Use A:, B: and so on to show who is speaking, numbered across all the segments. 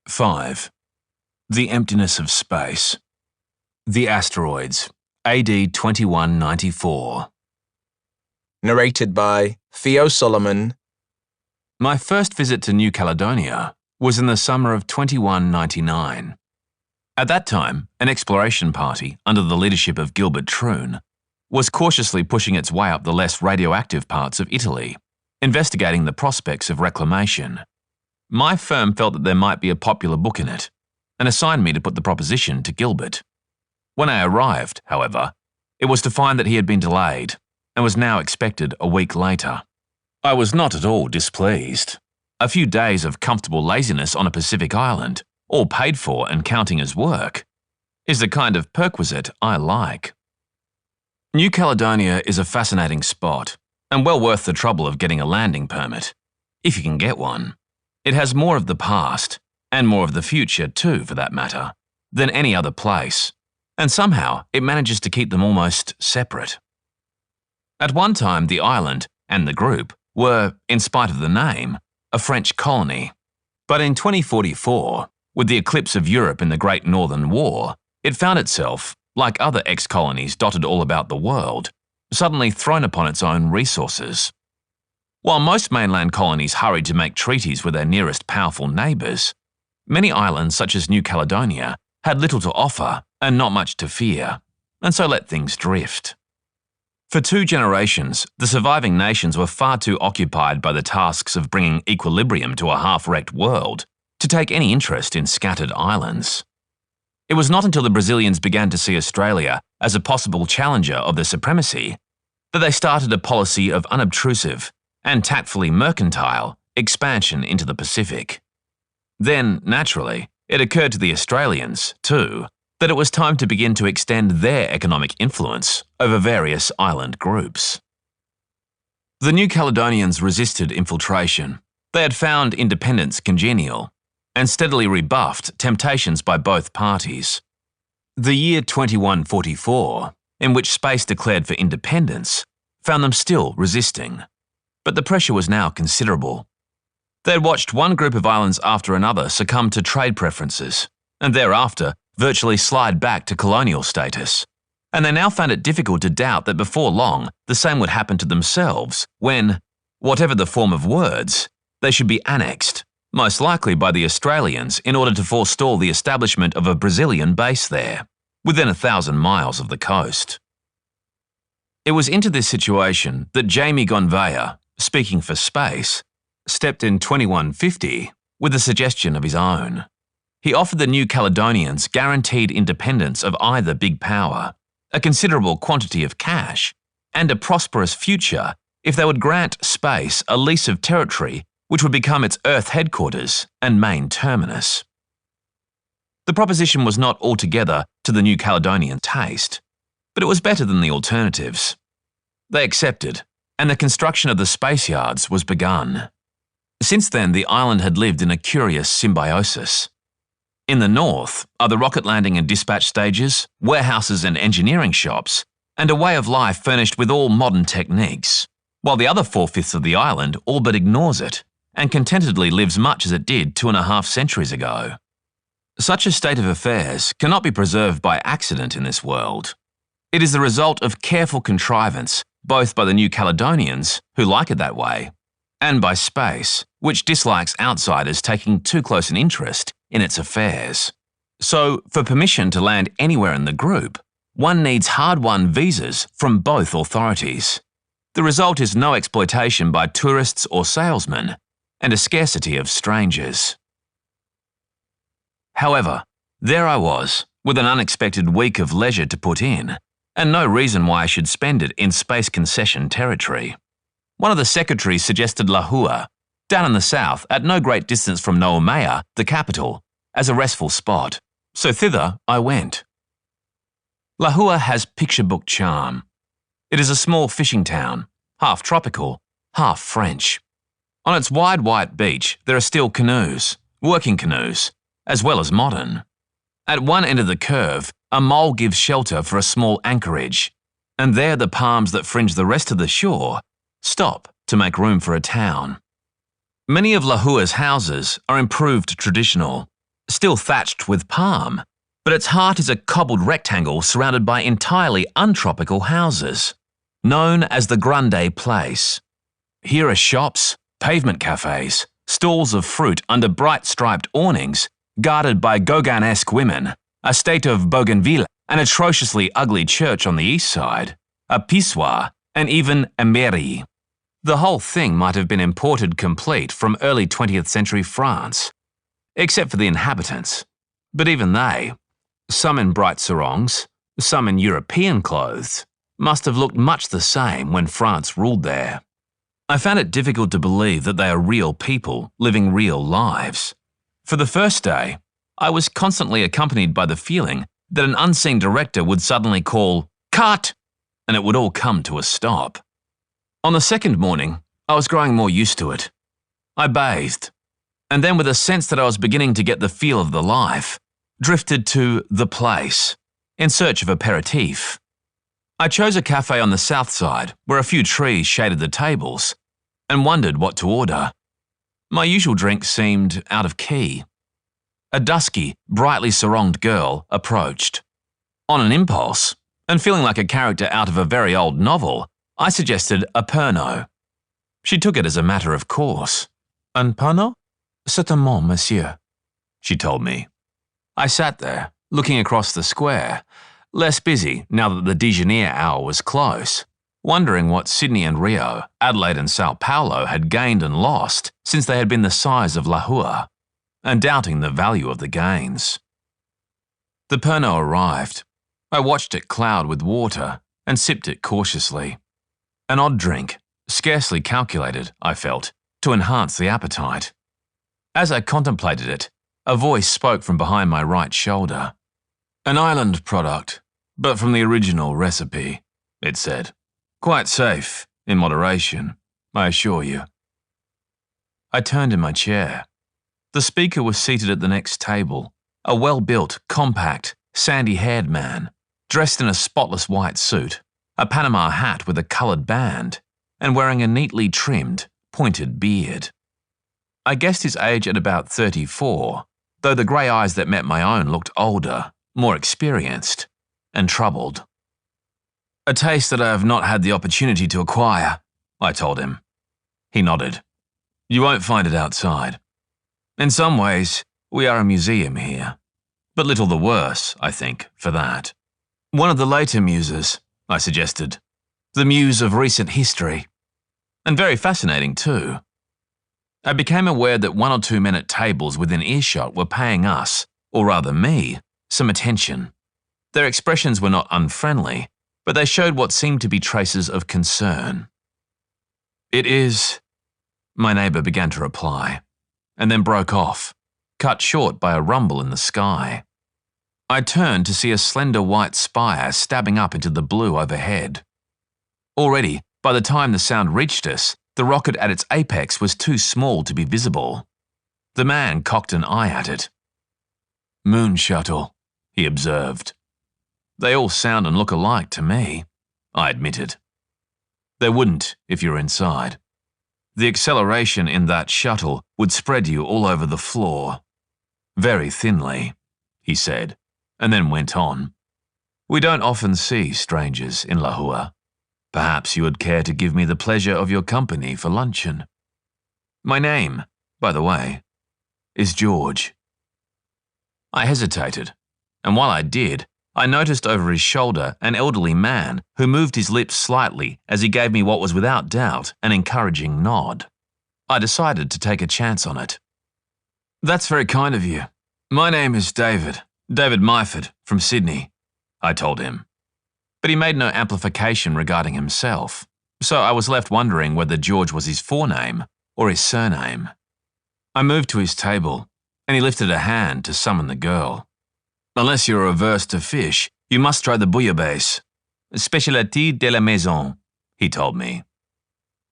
A: 5. The Emptiness of Space. The Asteroids, AD 2194.
B: Narrated by Theo Solomon.
A: My first visit to New Caledonia was in the summer of 2199. At that time, an exploration party under the leadership of Gilbert Troon was cautiously pushing its way up the less radioactive parts of Italy, investigating the prospects of reclamation. My firm felt that there might be a popular book in it, and assigned me to put the proposition to Gilbert. When I arrived, however, it was to find that he had been delayed and was now expected a week later. I was not at all displeased. A few days of comfortable laziness on a Pacific island, all paid for and counting as work, is the kind of perquisite I like. New Caledonia is a fascinating spot, and well worth the trouble of getting a landing permit, if you can get one. It has more of the past, and more of the future too for that matter, than any other place, and somehow it manages to keep them almost separate. At one time the island and the group were, in spite of the name, a French colony. But in 2044, with the eclipse of Europe in the Great Northern War, it found itself, like other ex-colonies dotted all about the world, suddenly thrown upon its own resources. While most mainland colonies hurried to make treaties with their nearest powerful neighbours, many islands such as New Caledonia had little to offer and not much to fear, and so let things drift. For 2 generations, the surviving nations were far too occupied by the tasks of bringing equilibrium to a half-wrecked world to take any interest in scattered islands. It was not until the Brazilians began to see Australia as a possible challenger of their supremacy that they started a policy of unobtrusive and tactfully mercantile expansion into the Pacific. Then, naturally, it occurred to the Australians, too, that it was time to begin to extend their economic influence over various island groups. The New Caledonians resisted infiltration. They had found independence congenial, and steadily rebuffed temptations by both parties. The year 2144, in which space declared for independence, found them still resisting. But the pressure was now considerable. They had watched one group of islands after another succumb to trade preferences, and thereafter virtually slide back to colonial status. And they now found it difficult to doubt that before long the same would happen to themselves when, whatever the form of words, they should be annexed, most likely by the Australians in order to forestall the establishment of a Brazilian base there, within 1,000 miles of the coast. It was into this situation that Jamie Gonvaya, speaking for Space, stepped in 2150 with a suggestion of his own. He offered the New Caledonians guaranteed independence of either big power, a considerable quantity of cash, and a prosperous future if they would grant Space a lease of territory which would become its Earth headquarters and main terminus. The proposition was not altogether to the New Caledonian taste, but it was better than the alternatives. They accepted, and the construction of the space yards was begun. Since then, the island had lived in a curious symbiosis. In the north are the rocket landing and dispatch stages, warehouses and engineering shops, and a way of life furnished with all modern techniques, while the other 4/5 of the island all but ignores it and contentedly lives much as it did 2.5 centuries ago. Such a state of affairs cannot be preserved by accident in this world. It is the result of careful contrivance both by the New Caledonians, who like it that way, and by Space, which dislikes outsiders taking too close an interest in its affairs. So, for permission to land anywhere in the group, one needs hard-won visas from both authorities. The result is no exploitation by tourists or salesmen, and a scarcity of strangers. However, there I was, with an unexpected week of leisure to put in, and no reason why I should spend it in space concession territory. One of the secretaries suggested Lahua, down in the south at no great distance from Noumea, the capital, as a restful spot, so thither I went. Lahua has picture book charm. It is a small fishing town, half tropical, half French. On its wide white beach there are still canoes, working canoes, as well as modern. At one end of the curve, a mole gives shelter for a small anchorage, and there the palms that fringe the rest of the shore stop to make room for a town. Many of Lahua's houses are improved traditional, still thatched with palm, but its heart is a cobbled rectangle surrounded by entirely untropical houses, known as the Grande Place. Here are shops, pavement cafes, stalls of fruit under bright striped awnings, guarded by Gauguin-esque women, a state of bougainville, an atrociously ugly church on the east side, a pissoir, and even a mairie. The whole thing might have been imported complete from early 20th century France, except for the inhabitants. But even they, some in bright sarongs, some in European clothes, must have looked much the same when France ruled there. I found it difficult to believe that they are real people living real lives. For the first day, I was constantly accompanied by the feeling that an unseen director would suddenly call, "Cut!" and it would all come to a stop. On the second morning, I was growing more used to it. I bathed, and then with a sense that I was beginning to get the feel of the life, drifted to the place, in search of aperitif. I chose a cafe on the south side where a few trees shaded the tables, and wondered what to order. My usual drink seemed out of key. A dusky, brightly saronged girl approached. On an impulse, and feeling like a character out of a very old novel, I suggested a Pernod. She took it as a matter of course. "Un Pernod? Certainement, monsieur," she told me. I sat there, looking across the square, less busy now that the déjeuner hour was close, wondering what Sydney and Rio, Adelaide and Sao Paulo had gained and lost since they had been the size of Lahore, and doubting the value of the gains. The Pernod arrived. I watched it cloud with water and sipped it cautiously. An odd drink, scarcely calculated, I felt, to enhance the appetite. As I contemplated it, a voice spoke from behind my right shoulder. "An island product, but from the original recipe," it said. "Quite safe, in moderation, I assure you." I turned in my chair. The speaker was seated at the next table, a well-built, compact, sandy-haired man, dressed in a spotless white suit, a Panama hat with a coloured band, and wearing a neatly trimmed, pointed beard. I guessed his age at about 34, though the grey eyes that met my own looked older, more experienced, and troubled. "A taste that I have not had the opportunity to acquire," I told him. He nodded. "You won't find it outside. In some ways, we are a museum here, but little the worse, I think, for that." "One of the later muses," I suggested. "The muse of recent history. And very fascinating too." I became aware that one or two men at tables within earshot were paying us, or rather me, some attention. Their expressions were not unfriendly, but they showed what seemed to be traces of concern. "It is," my neighbour began to reply, and then broke off, cut short by a rumble in the sky. I turned to see a slender white spire stabbing up into the blue overhead. Already, by the time the sound reached us, the rocket at its apex was too small to be visible. The man cocked an eye at it. "Moon shuttle," he observed. "They all sound and look alike to me," I admitted. "They wouldn't if you were inside. The acceleration in that shuttle would spread you all over the floor. Very thinly," he said, and then went on. "We don't often see strangers in Lahore. Perhaps you would care to give me the pleasure of your company for luncheon. My name, by the way, is Dorje." I hesitated, and while I did, I noticed over his shoulder an elderly man who moved his lips slightly as he gave me what was without doubt an encouraging nod. I decided to take a chance on it. "That's very kind of you. My name is David Myford, from Sydney," I told him. But he made no amplification regarding himself, so I was left wondering whether Dorje was his forename or his surname. I moved to his table, and he lifted a hand to summon the girl. "Unless you're averse to fish, you must try the bouillabaisse. Spécialité de la maison," he told me.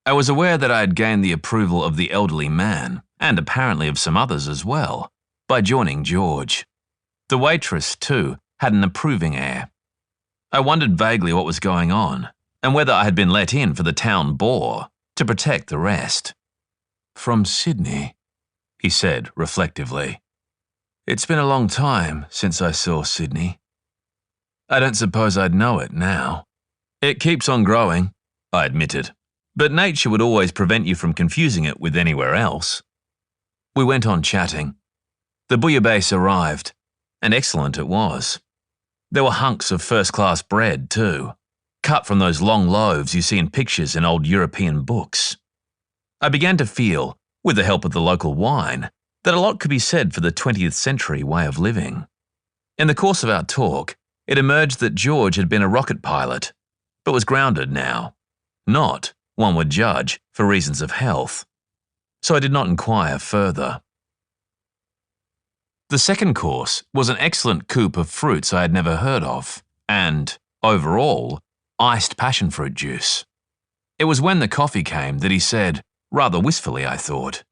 A: I was aware that I had gained the approval of the elderly man, and apparently of some others as well, by joining Dorje. The waitress, too, had an approving air. I wondered vaguely what was going on, and whether I had been let in for the town bore, to protect the rest. "From Sydney," he said reflectively. It's been a long time since I saw Sydney. I don't suppose I'd know it now. It keeps on growing, I admitted, but nature would always prevent you from confusing it with anywhere else. We went on chatting. The bouillabaisse arrived, and excellent it was. There were hunks of first-class bread, too, cut from those long loaves you see in pictures in old European books. I began to feel, with the help of the local wine, that a lot could be said for the 20th century way of living. In the course of our talk, it emerged that Dorje had been a rocket pilot, but was grounded now. Not, one would judge, for reasons of health. So I did not inquire further. The second course was an excellent coupe of fruits I had never heard of, and, overall, iced passion fruit juice. It was when the coffee came that he said, rather wistfully I thought,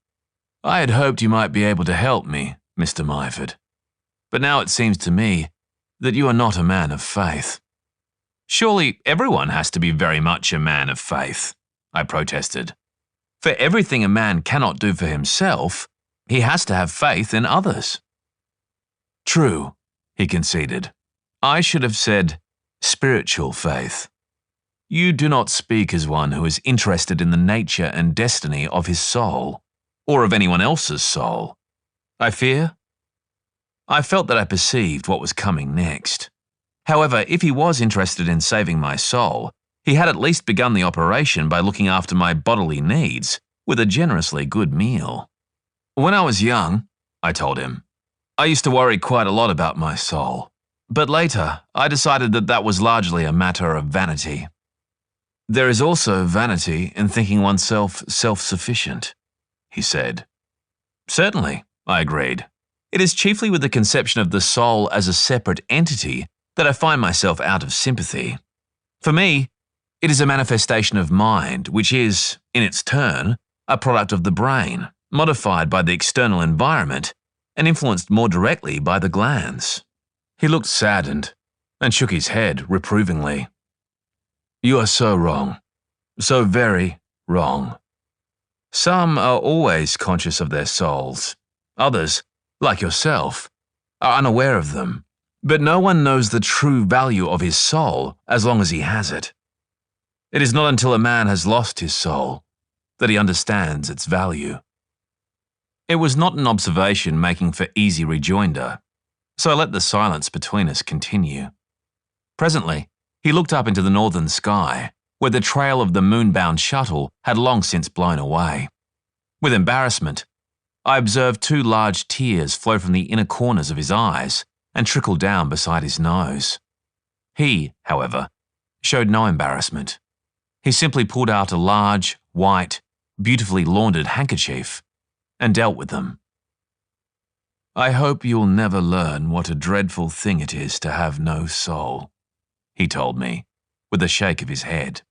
A: "I had hoped you might be able to help me, Mr. Myford. But now it seems to me that you are not a man of faith." "Surely everyone has to be very much a man of faith," I protested. "For everything a man cannot do for himself, he has to have faith in others." "True," he conceded. "I should have said spiritual faith. You do not speak as one who is interested in the nature and destiny of his soul, or of anyone else's soul, I fear." I felt that I perceived what was coming next. However, if he was interested in saving my soul, he had at least begun the operation by looking after my bodily needs with a generously good meal. "When I was young," I told him, "I used to worry quite a lot about my soul. But later, I decided that that was largely a matter of vanity." "There is also vanity in thinking oneself self-sufficient," he said. "Certainly," I agreed. "It is chiefly with the conception of the soul as a separate entity that I find myself out of sympathy. For me, it is a manifestation of mind, which is, in its turn, a product of the brain, modified by the external environment and influenced more directly by the glands." He looked saddened and shook his head reprovingly. "You are so wrong, so very wrong. Some are always conscious of their souls. Others, like yourself, are unaware of them. But no one knows the true value of his soul as long as he has it. It is not until a man has lost his soul that he understands its value." It was not an observation making for easy rejoinder, so I let the silence between us continue. Presently, he looked up into the northern sky, where the trail of the moon-bound shuttle had long since blown away. With embarrassment, I observed 2 large tears flow from the inner corners of his eyes and trickle down beside his nose. He, however, showed no embarrassment. He simply pulled out a large, white, beautifully laundered handkerchief and dealt with them. "I hope you'll never learn what a dreadful thing it is to have no soul," he told me, with a shake of his head.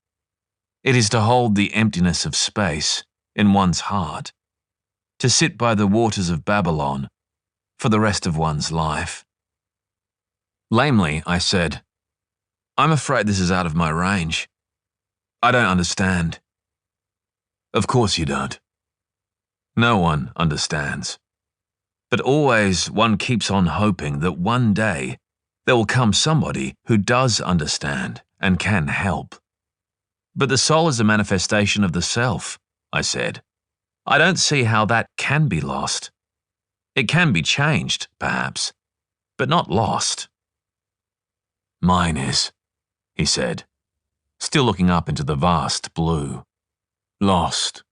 A: "It is to hold the emptiness of space in one's heart, to sit by the waters of Babylon for the rest of one's life." Lamely, I said, "I'm afraid this is out of my range. I don't understand." "Of course you don't. No one understands. But always one keeps on hoping that one day there will come somebody who does understand and can help. But the soul is a manifestation of the self," I said. "I don't see how that can be lost. It can be changed, perhaps, but not lost." "Mine is," he said, still looking up into the vast blue. "Lost.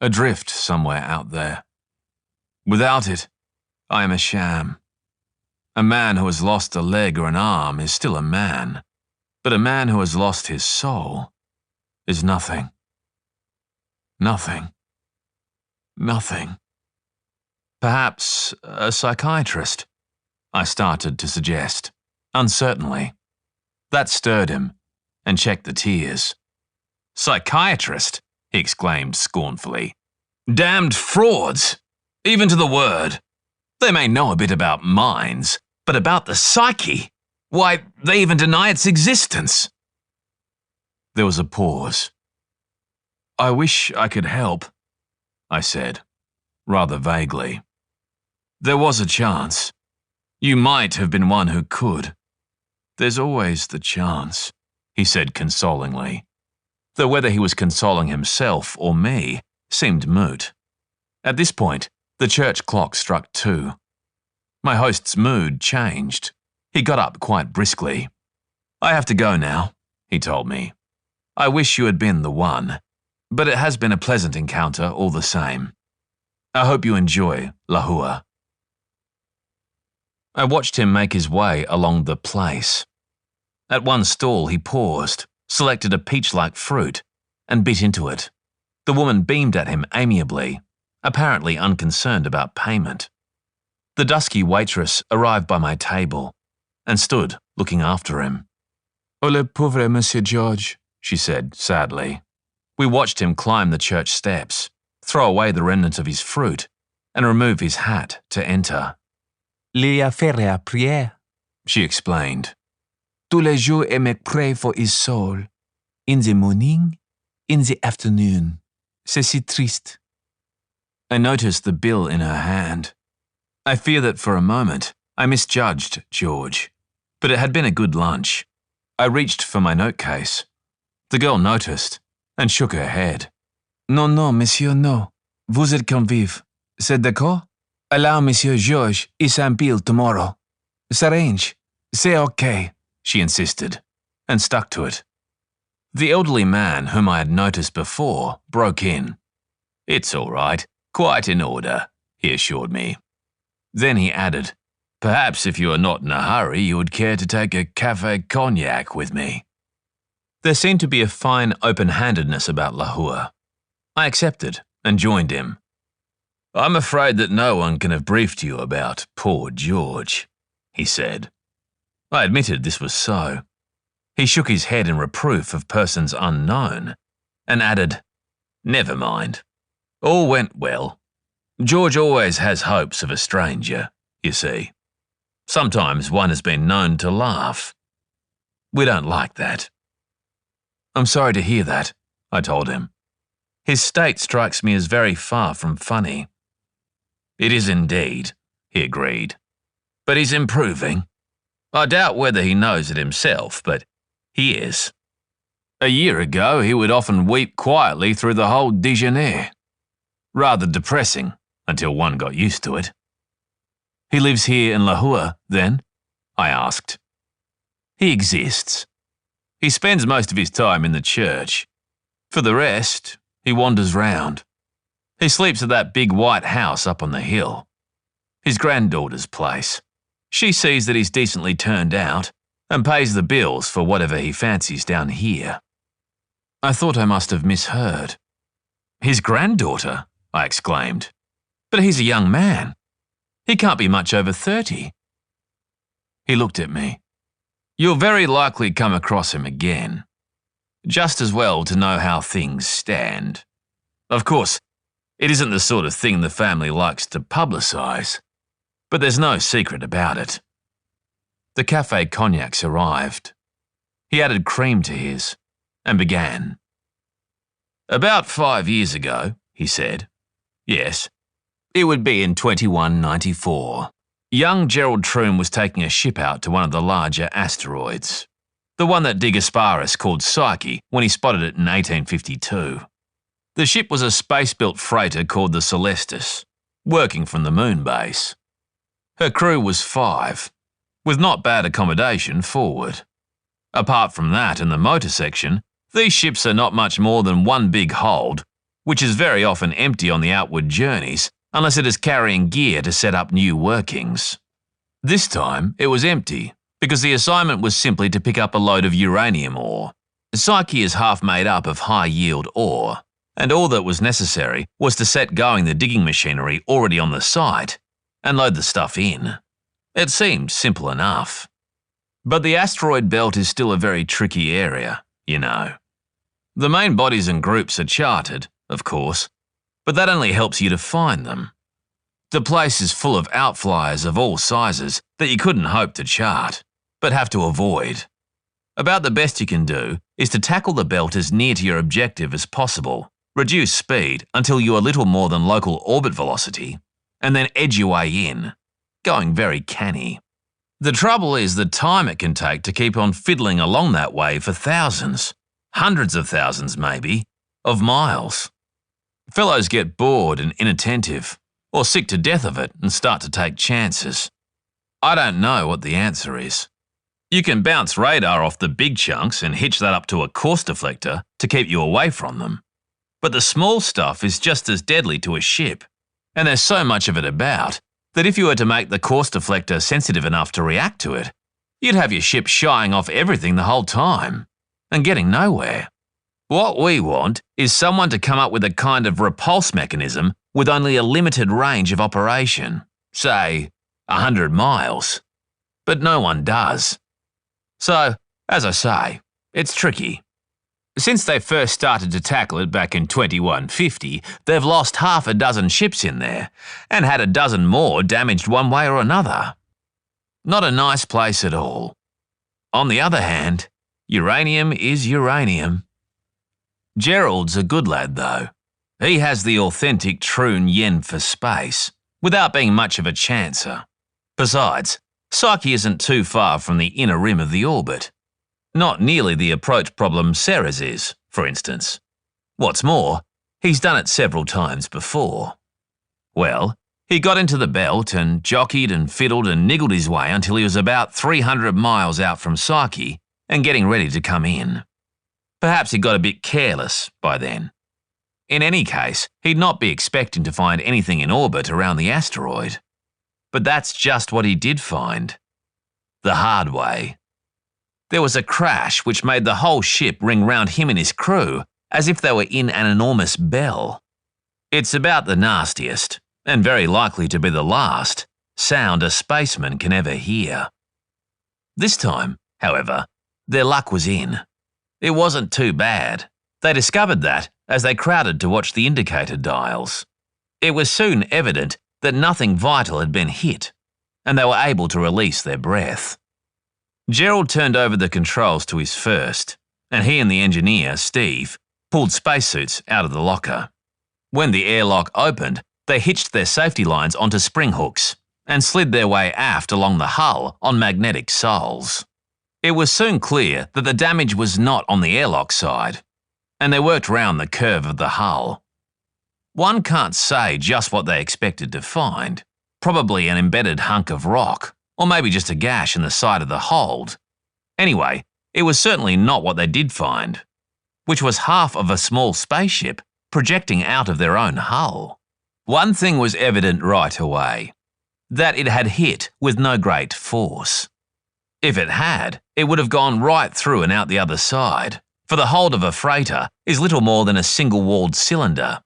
A: Adrift somewhere out there. Without it, I am a sham. A man who has lost a leg or an arm is still a man, but a man who has lost his soul is nothing. Nothing. Nothing." "Perhaps a psychiatrist," I started to suggest, uncertainly. That stirred him and checked the tears. "Psychiatrist?" he exclaimed scornfully. "Damned frauds! Even to the word. They may know a bit about minds, but about the psyche? Why, they even deny its existence." There was a pause. "I wish I could help," I said, rather vaguely. "There was a chance. You might have been one who could. There's always the chance, he said consolingly, though whether he was consoling himself or me seemed moot. At this point, the church clock struck 2. My host's mood changed. He got up quite briskly. I have to go now, he told me. I wish you had been the one, but it has been a pleasant encounter all the same. I hope you enjoy Lahua. I watched him make his way along the place. At one stall he paused, selected a peach-like fruit, and bit into it. The woman beamed at him amiably, apparently unconcerned about payment. The dusky waitress arrived by my table and stood looking after him. "Oh, le pauvre Monsieur George," she said sadly. We watched him climb the church steps, throw away the remnant of his fruit, and remove his hat to enter. "Il a fait la prière," she explained. "Tous les jours elle me pray for his soul. In the morning, in the afternoon. C'est si triste." I noticed the bill in her hand. I fear that for a moment I misjudged George, but it had been a good lunch. I reached for my note case. The girl noticed and shook her head. "Non, non, monsieur, non. Vous êtes convive. C'est d'accord? Allow Monsieur Georges his bill tomorrow. S'arrange. C'est okay," she insisted, and stuck to it. The elderly man whom I had noticed before broke in. "It's all right. Quite in order," he assured me. Then he added, "Perhaps if you are not in a hurry, you would care to take a café cognac with me." There seemed to be a fine open-handedness about Lahua. I accepted and joined him. "I'm afraid that no one can have briefed you about poor George," he said. I admitted this was so. He shook his head in reproof of persons unknown and added, "Never mind. All went well. George always has hopes of a stranger, you see. Sometimes one has been known to laugh. We don't like that." "I'm sorry to hear that," I told him. "His state strikes me as very far from funny." "It is indeed," he agreed. "But he's improving. I doubt whether he knows it himself, but he is. A year ago, he would often weep quietly through the whole déjeuner. Rather depressing, until one got used to it." "He lives here in Lahua, then?" I asked. "He exists. He spends most of his time in the church. For the rest, he wanders round. He sleeps at that big white house up on the hill. His granddaughter's place. She sees that he's decently turned out and pays the bills for whatever he fancies down here." I thought I must have misheard. "His granddaughter?" I exclaimed. "But he's a young man. He can't be much over 30. He looked at me. "You'll very likely come across him again. Just as well to know how things stand. Of course, it isn't the sort of thing the family likes to publicize, but there's no secret about it." The café cognacs arrived. He added cream to his and began. "About 5 years ago," he said. "Yes, it would be in 2194. Young Gerald Troon was taking a ship out to one of the larger asteroids, the one that Digasparis called Psyche when he spotted it in 1852. The ship was a space-built freighter called the Celestis, working from the moon base. Her crew was 5, with not bad accommodation forward. Apart from that and the motor section, these ships are not much more than one big hold, which is very often empty on the outward journeys unless it is carrying gear to set up new workings. This time, it was empty, because the assignment was simply to pick up a load of uranium ore. Psyche is half made up of high-yield ore, and all that was necessary was to set going the digging machinery already on the site and load the stuff in. It seemed simple enough. But the asteroid belt is still a very tricky area, you know. The main bodies and groups are charted, of course, but that only helps you to find them. The place is full of outflyers of all sizes that you couldn't hope to chart, but have to avoid. About the best you can do is to tackle the belt as near to your objective as possible, reduce speed until you are little more than local orbit velocity, and then edge your way in, going very canny. The trouble is the time it can take to keep on fiddling along that way for thousands, hundreds of thousands maybe, of miles. Fellows get bored and inattentive, or sick to death of it and start to take chances. I don't know what the answer is. You can bounce radar off the big chunks and hitch that up to a course deflector to keep you away from them. But the small stuff is just as deadly to a ship, and there's so much of it about that if you were to make the course deflector sensitive enough to react to it, you'd have your ship shying off everything the whole time and getting nowhere. What we want is someone to come up with a kind of repulse mechanism with only a limited range of operation, say 100 miles. But no one does. So, as I say, it's tricky. Since they first started to tackle it back in 2150, they've lost half a dozen ships in there, and had a dozen more damaged one way or another. Not a nice place at all. On the other hand, uranium is uranium. Gerald's a good lad, though. He has the authentic Troon yen for space, without being much of a chancer. Besides, Psyche isn't too far from the inner rim of the orbit. Not nearly the approach problem Ceres is, for instance. What's more, he's done it several times before. Well, he got into the belt and jockeyed and fiddled and niggled his way until he was about 300 miles out from Psyche and getting ready to come in. Perhaps he got a bit careless by then. In any case, he'd not be expecting to find anything in orbit around the asteroid. But that's just what he did find. The hard way. There was a crash which made the whole ship ring round him and his crew as if they were in an enormous bell. It's about the nastiest, and very likely to be the last, sound a spaceman can ever hear. This time, however, their luck was in. It wasn't too bad. They discovered that as they crowded to watch the indicator dials. It was soon evident that nothing vital had been hit, and they were able to release their breath. Gerald turned over the controls to his first, and he and the engineer, Steve, pulled spacesuits out of the locker. When the airlock opened, they hitched their safety lines onto spring hooks and slid their way aft along the hull on magnetic soles. It was soon clear that the damage was not on the airlock side, and they worked round the curve of the hull. One can't say just what they expected to find, probably an embedded hunk of rock, or maybe just a gash in the side of the hold. Anyway, it was certainly not what they did find, which was half of a small spaceship projecting out of their own hull. One thing was evident right away, that it had hit with no great force. If it had, it would have gone right through and out the other side, for the hold of a freighter is little more than a single-walled cylinder.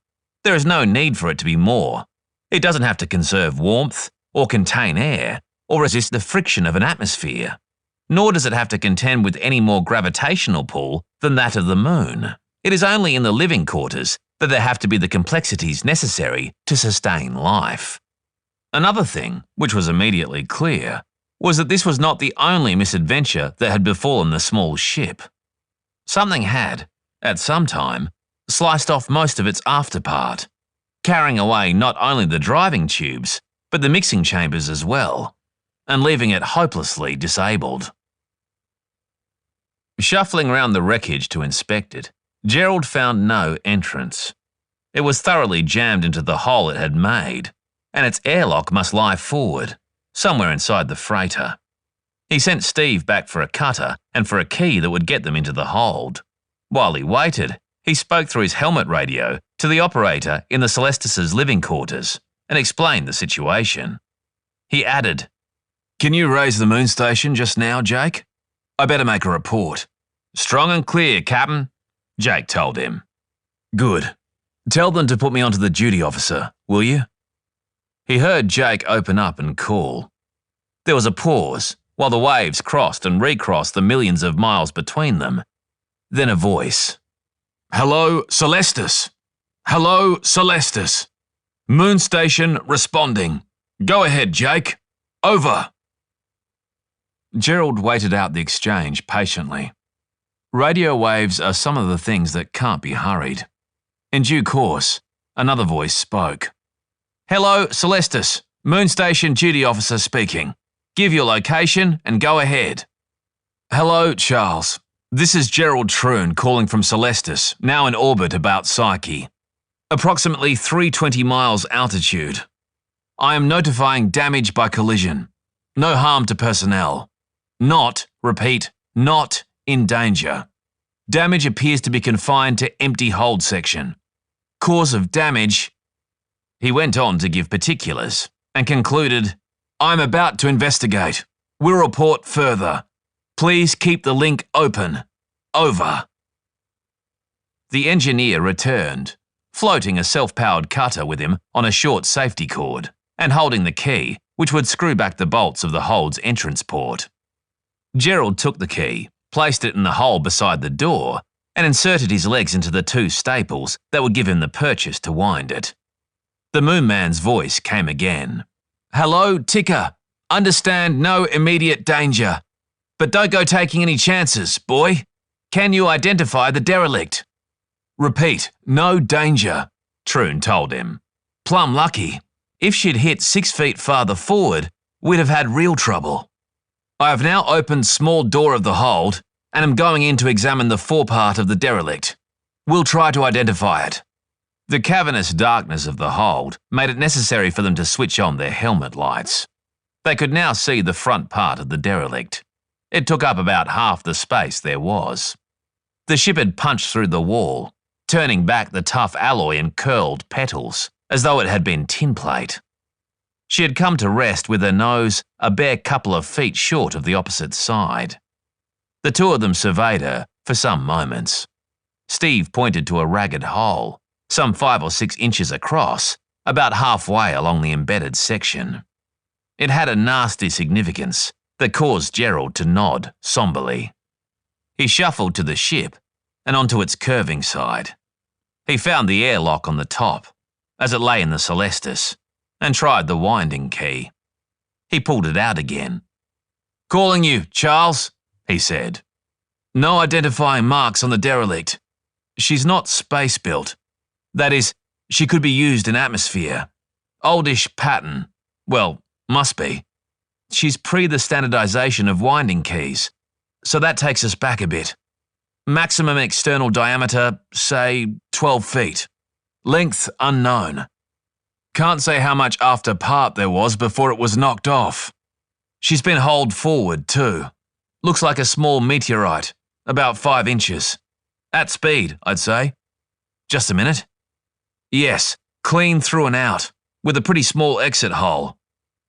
A: There is no need for it to be more. It doesn't have to conserve warmth, or contain air, or resist the friction of an atmosphere. Nor does it have to contend with any more gravitational pull than that of the moon. It is only in the living quarters that there have to be the complexities necessary to sustain life. Another thing, which was immediately clear, was that this was not the only misadventure that had befallen the small ship. Something had, at some time, sliced off most of its afterpart, carrying away not only the driving tubes, but the mixing chambers as well, and leaving it hopelessly disabled. Shuffling round the wreckage to inspect it, Gerald found no entrance. It was thoroughly jammed into the hole it had made, and its airlock must lie forward, somewhere inside the freighter. He sent Steve back for a cutter and for a key that would get them into the hold. While he waited, he spoke through his helmet radio to the operator in the Celestis' living quarters and explained the situation. He added, "Can you raise the moon station just now, Jake? I better make a report." "Strong and clear, Captain," Jake told him. "Good. Tell them to put me onto the duty officer, will you?" He heard Jake open up and call. There was a pause while the waves crossed and recrossed the millions of miles between them. Then a voice. "Hello, Celestis. Hello, Celestis. Moon station responding. Go ahead, Jake. Over." Gerald waited out the exchange patiently. Radio waves are some of the things that can't be hurried. In due course, another voice spoke. "Hello, Celestis. Moon station duty officer speaking. Give your location and go ahead. Hello, Charles. This is Gerald Troon calling from Celestis, now in orbit about Psyche. Approximately 320 miles altitude. I am notifying damage by collision. No harm to personnel. Not, repeat, not in danger. Damage appears to be confined to empty hold section. Cause of damage. He went on to give particulars and concluded, I'm about to investigate. We'll report further. Please keep the link open. Over. The engineer returned, floating a self-powered cutter with him on a short safety cord and holding the key, which would screw back the bolts of the hold's entrance port. Gerald took the key, placed it in the hole beside the door, and inserted his legs into the two staples that would give him the purchase to wind it. The Moon Man's voice came again. Hello, Ticker. Understand no immediate danger. But don't go taking any chances, boy. Can you identify the derelict? Repeat, no danger, Troon told him. Plumb lucky. If she'd hit 6 feet farther forward, we'd have had real trouble. I have now opened small door of the hold and am going in to examine the forepart of the derelict. We'll try to identify it. The cavernous darkness of the hold made it necessary for them to switch on their helmet lights. They could now see the front part of the derelict. It took up about half the space there was. The ship had punched through the wall, turning back the tough alloy in curled petals, as though it had been tinplate. She had come to rest with her nose a bare couple of feet short of the opposite side. The two of them surveyed her for some moments. Steve pointed to a ragged hole, some 5 or 6 inches across, about halfway along the embedded section. It had a nasty significance that caused Gerald to nod somberly. He shuffled to the ship and onto its curving side. He found the airlock on the top, as it lay in the Celestis, and tried the winding key. He pulled it out again. Calling you, Charles, he said. No identifying marks on the derelict. She's not space-built. That is, she could be used in atmosphere. Oldish pattern. Well, must be. She's pre the standardization of winding keys, so that takes us back a bit. Maximum external diameter, say 12 feet. Length unknown. Can't say how much after part there was before it was knocked off. She's been hauled forward too. Looks like a small meteorite, about 5 inches. At speed, I'd say. Just a minute. Yes, clean through and out, with a pretty small exit hole.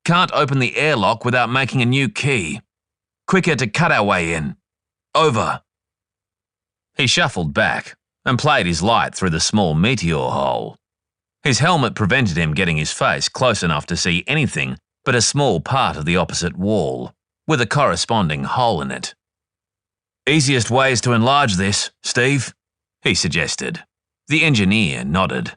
A: Can't open the airlock without making a new key. Quicker to cut our way in. Over. He shuffled back and played his light through the small meteor hole. His helmet prevented him getting his face close enough to see anything but a small part of the opposite wall, with a corresponding hole in it. Easiest ways to enlarge this, Steve, he suggested. The engineer nodded.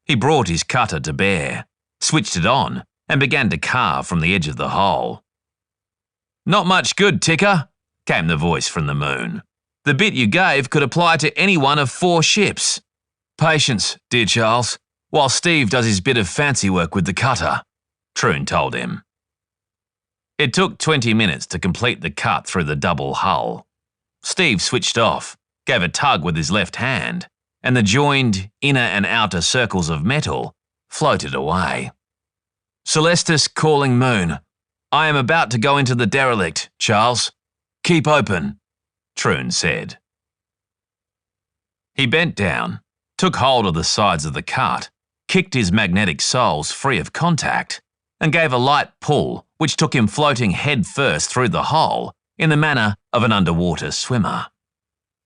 A: He brought his cutter to bear, switched it on, and began to carve from the edge of the hole. Not much good, Ticker, came the voice from the moon. The bit you gave could apply to any one of 4 ships. Patience, dear Charles, while Steve does his bit of fancy work with the cutter, Troon told him. It took 20 minutes to complete the cut through the double hull. Steve switched off, gave a tug with his left hand, and the joined inner and outer circles of metal floated away. Celestis calling Moon. I am about to go into the derelict, Charles. Keep open, Troon said. He bent down, took hold of the sides of the cut, kicked his magnetic soles free of contact, and gave a light pull which took him floating head first through the hole in the manner of an underwater swimmer.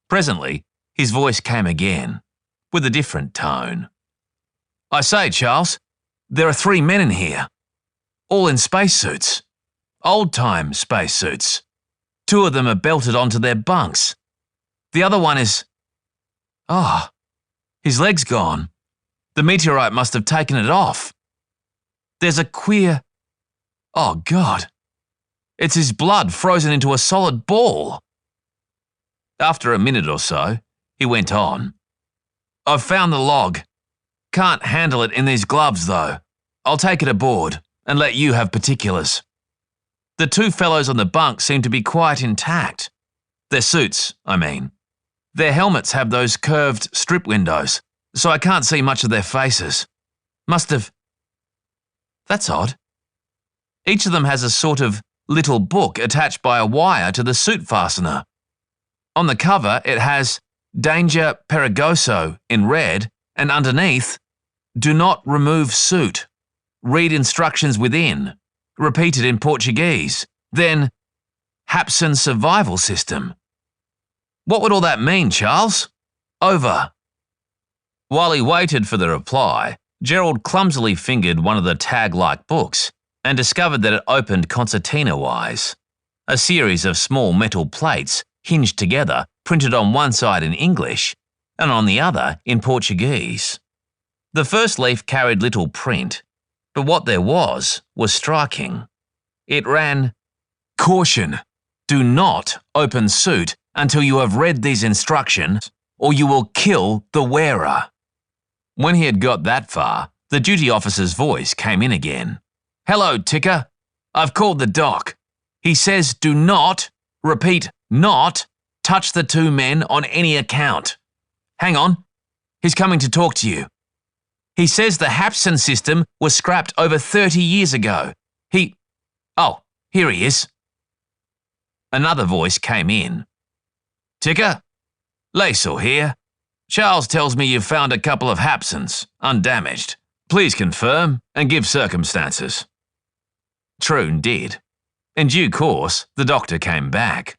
A: Presently, his voice came again, with a different tone. I say, Charles, there are 3 men in here, all in spacesuits, old-time spacesuits. 2 of them are belted onto their bunks. The other one is… Oh, his leg's gone. The meteorite must have taken it off. There's a queer… Oh, God. It's his blood frozen into a solid ball. After a minute or so, he went on. I've found the log. Can't handle it in these gloves, though. I'll take it aboard and let you have particulars. The two fellows on the bunk seem to be quite intact. Their suits, I mean. Their helmets have those curved strip windows, so I can't see much of their faces. Must have... That's odd. Each of them has a sort of little book attached by a wire to the suit fastener. On the cover, it has Danger Perigoso in red, and underneath, Do not remove suit. Read instructions within. Repeated in Portuguese. Then, Hapson survival system. What would all that mean, Charles? Over. While he waited for the reply, Gerald clumsily fingered one of the tag-like books and discovered that it opened concertina-wise. A series of small metal plates hinged together, printed on one side in English and on the other in Portuguese. The first leaf carried little print, but what there was striking. It ran, Caution! Do not open suit until you have read these instructions, or you will kill the wearer. When he had got that far, the duty officer's voice came in again. Hello, Ticker. I've called the doc. He says do not, repeat, not, touch the two men on any account. Hang on. He's coming to talk to you. He says the Hapson system was scrapped over 30 years ago. Oh, here he is. Another voice came in. Ticker? Laisel here. Charles tells me you've found a couple of Hapsons, undamaged. Please confirm and give circumstances. Troon did. In due course, the doctor came back.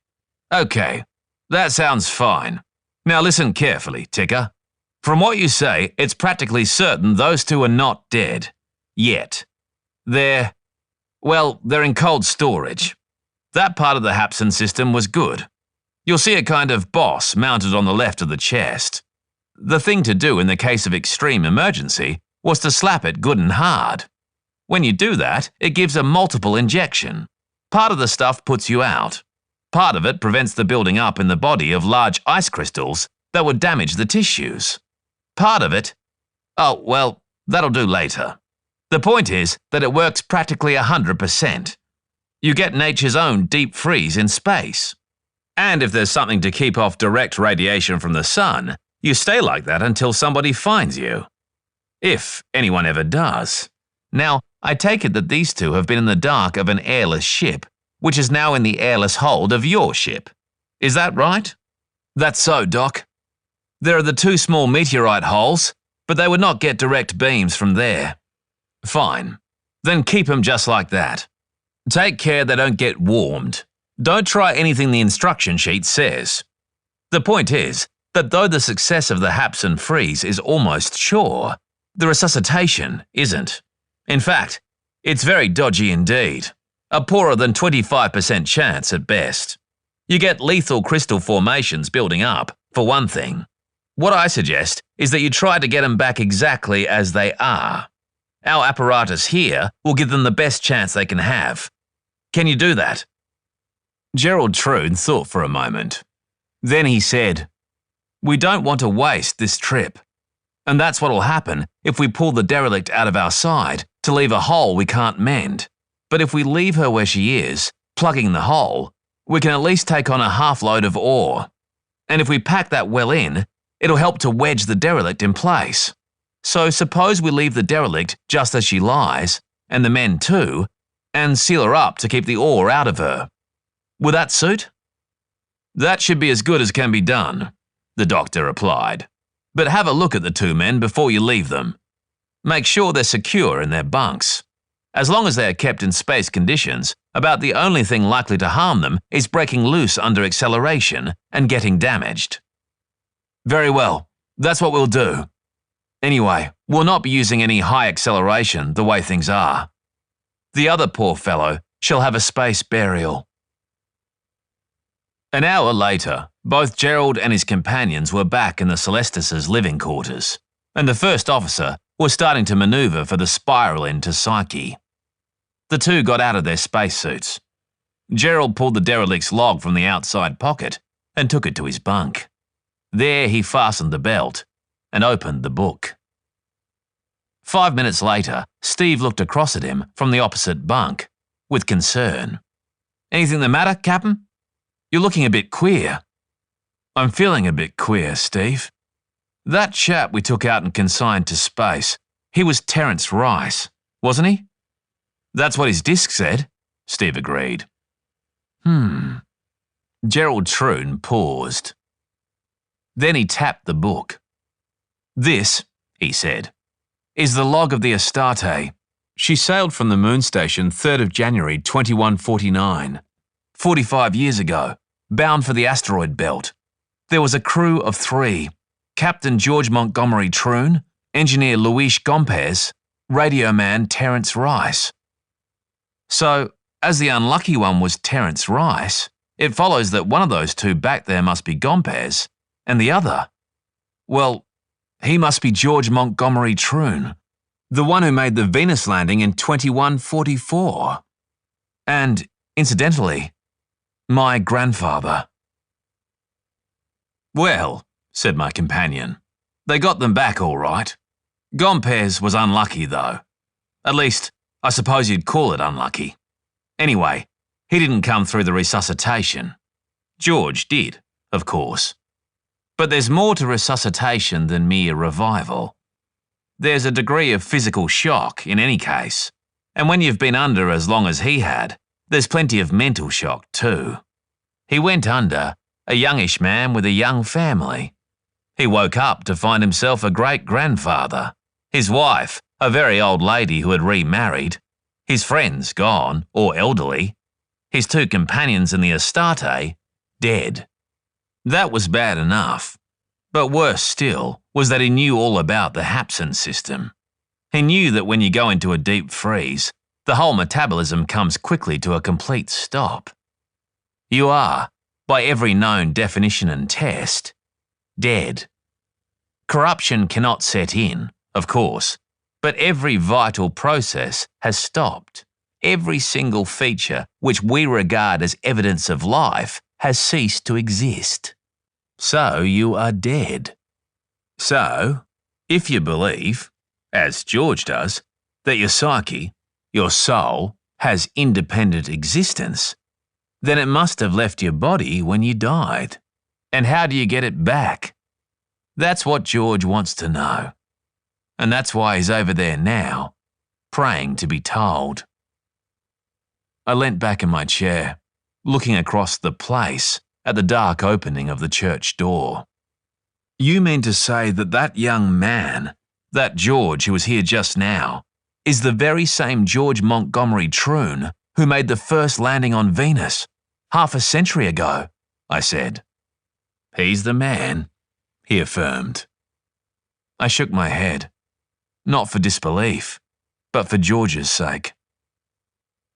A: Okay, that sounds fine. Now listen carefully, Ticker. From what you say, it's practically certain those two are not dead. Yet. They're in cold storage. That part of the Hapson system was good. You'll see a kind of boss mounted on the left of the chest. The thing to do in the case of extreme emergency was to slap it good and hard. When you do that, it gives a multiple injection. Part of the stuff puts you out. Part of it prevents the building up in the body of large ice crystals that would damage the tissues. Part of it, that'll do later. The point is that it works practically 100%. You get nature's own deep freeze in space. And if there's something to keep off direct radiation from the sun, you stay like that until somebody finds you. If anyone ever does. Now, I take it that these two have been in the dark of an airless ship, which is now in the airless hold of your ship. Is that right? That's so, Doc. There are the two small meteorite holes, but they would not get direct beams from there. Fine. Then keep them just like that. Take care they don't get warmed. Don't try anything the instruction sheet says. The point is that though the success of the Hapson freeze is almost sure, the resuscitation isn't. In fact, it's very dodgy indeed. A poorer than 25% chance at best. You get lethal crystal formations building up, for one thing. What I suggest is that you try to get them back exactly as they are. Our apparatus here will give them the best chance they can have. Can you do that? Gerald Troon thought for a moment. Then he said, We don't want to waste this trip. And that's what'll happen if we pull the derelict out of our side to leave a hole we can't mend. But if we leave her where she is, plugging the hole, we can at least take on a half-load of ore. And if we pack that well in, it'll help to wedge the derelict in place. So suppose we leave the derelict just as she lies, and the men too, and seal her up to keep the ore out of her. Would that suit? That should be as good as can be done, the doctor replied. But have a look at the two men before you leave them. Make sure they're secure in their bunks. As long as they are kept in space conditions, about the only thing likely to harm them is breaking loose under acceleration and getting damaged. Very well, that's what we'll do. Anyway, we'll not be using any high acceleration the way things are. The other poor fellow shall have a space burial. An hour later, both Gerald and his companions were back in the Celestis' living quarters, and the first officer was starting to maneuver for the spiral into Psyche. The two got out of their spacesuits. Gerald pulled the derelict's log from the outside pocket and took it to his bunk. There he fastened the belt and opened the book. 5 minutes later, Steve looked across at him from the opposite bunk with concern. Anything the matter, Captain? You're looking a bit queer. I'm feeling a bit queer, Steve. That chap we took out and consigned to space, he was Terence Rice, wasn't he? That's what his disc said, Steve agreed. Gerald Troon paused. Then he tapped the book. This, he said, is the log of the Astarte. She sailed from the moon station 3rd of January 2149, 45 years ago, bound for the asteroid belt. There was a crew of 3, Captain George Montgomery Troon, Engineer Luis Gompez, Radio Man Terence Rice. So, as the unlucky one was Terence Rice, it follows that one of those 2 back there must be Gompez, and the other, well, he must be George Montgomery Troon, the one who made the Venus landing in 2144. And, incidentally, my grandfather. Well, said my companion, they got them back all right. Gompez was unlucky, though. At least, I suppose you'd call it unlucky. Anyway, he didn't come through the resuscitation. George did, of course. But there's more to resuscitation than mere revival. There's a degree of physical shock in any case, and when you've been under as long as he had, there's plenty of mental shock too. He went under, a youngish man with a young family. He woke up to find himself a great-grandfather, his wife, a very old lady who had remarried, his friends gone or elderly, his 2 companions in the Astarte dead. That was bad enough, but worse still was that he knew all about the Hapsen system. He knew that when you go into a deep freeze, the whole metabolism comes quickly to a complete stop. You are, by every known definition and test, dead. Corruption cannot set in, of course, but every vital process has stopped. Every single feature which we regard as evidence of life has ceased to exist. So you are dead. So, if you believe, as George does, that your psyche, your soul, has independent existence, then it must have left your body when you died. And how do you get it back? That's what George wants to know. And that's why he's over there now, praying to be told. I leant back in my chair, looking across the place at the dark opening of the church door. You mean to say that that young man, that George who was here just now, is the very same George Montgomery Troon who made the first landing on Venus, half a century ago? I said. He's the man, he affirmed. I shook my head, not for disbelief, but for George's sake.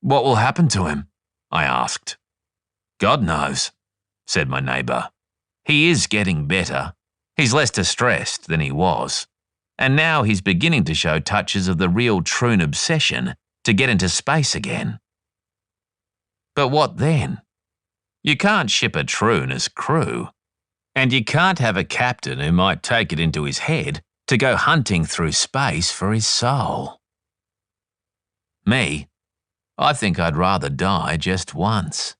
A: What will happen to him? I asked. God knows, said my neighbour. He is getting better. He's less distressed than he was. And now he's beginning to show touches of the real Troon obsession to get into space again. But what then? You can't ship a Troon as crew. And you can't have a captain who might take it into his head to go hunting through space for his soul. Me, I think I'd rather die just once.